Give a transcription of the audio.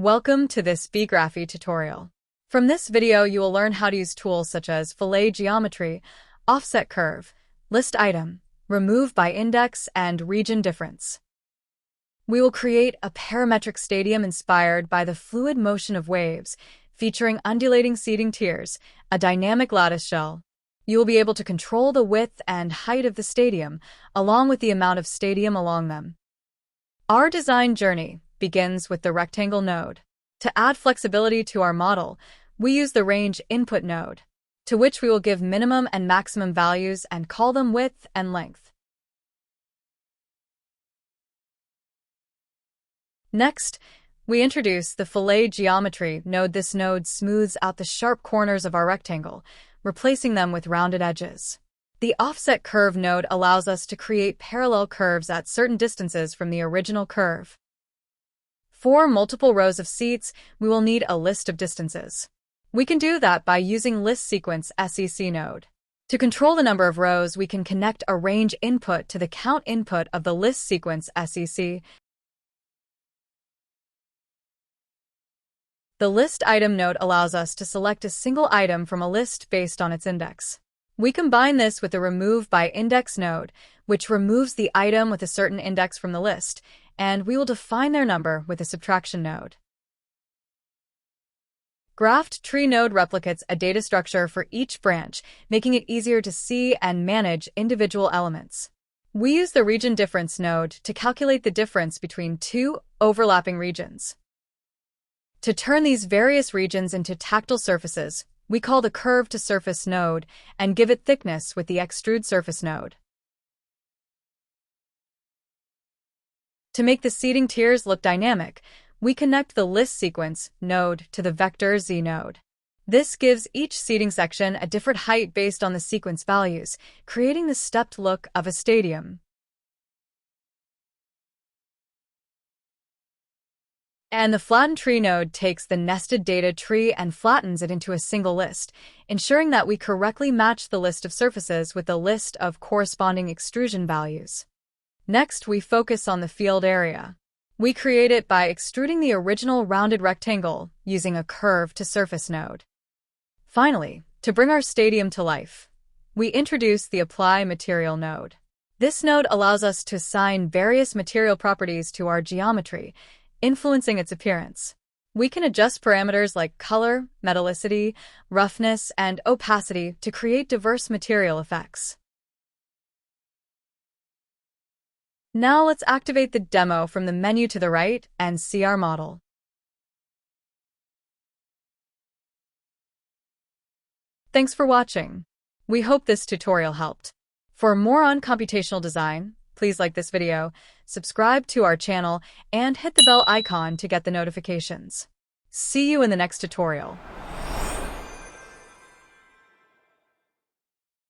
Welcome to this BeeGraphy tutorial. From this video, you will learn how to use tools such as Fillet Geometry, Offset Curve, List Item, Remove by Index, and Region Difference. We will create a parametric stadium inspired by the fluid motion of waves, featuring undulating seating tiers, a dynamic lattice shell. You will be able to control the width and height of the stadium, along with the amount of stadium along them. Our design journey begins with the rectangle node. To add flexibility to our model, we use the range input node, to which we will give minimum and maximum values and call them width and length. Next, we introduce the Fillet Geometry node. This node smooths out the sharp corners of our rectangle, replacing them with rounded edges. The Offset Curve node allows us to create parallel curves at certain distances from the original curve. For multiple rows of seats, we will need a list of distances. We can do that by using List Sequence SEC node. To control the number of rows, we can connect a range input to the count input of the List Sequence SEC. The List Item node allows us to select a single item from a list based on its index. We combine this with the Remove by Index node, which removes the item with a certain index from the list, and we will define their number with a subtraction node. Graphed Tree node replicates a data structure for each branch, making it easier to see and manage individual elements. We use the Region Difference node to calculate the difference between two overlapping regions. To turn these various regions into tactile surfaces, we call the Curve to Surface node and give it thickness with the Extrude Surface node. To make the seating tiers look dynamic, we connect the List Sequence node to the Vector Z node. This gives each seating section a different height based on the sequence values, creating the stepped look of a stadium. And the Flatten Tree node takes the nested data tree and flattens it into a single list, ensuring that we correctly match the list of surfaces with the list of corresponding extrusion values. Next, we focus on the field area. We create it by extruding the original rounded rectangle using a Curve to Surface node. Finally, to bring our stadium to life, we introduce the Apply Material node. This node allows us to assign various material properties to our geometry, influencing its appearance. We can adjust parameters like color, metallicity, roughness, and opacity to create diverse material effects. Now let's activate the demo from the menu to the right and see our model. Thanks for watching. We hope this tutorial helped. For more on computational design, please like this video, subscribe to our channel, and hit the bell icon to get the notifications. See you in the next tutorial.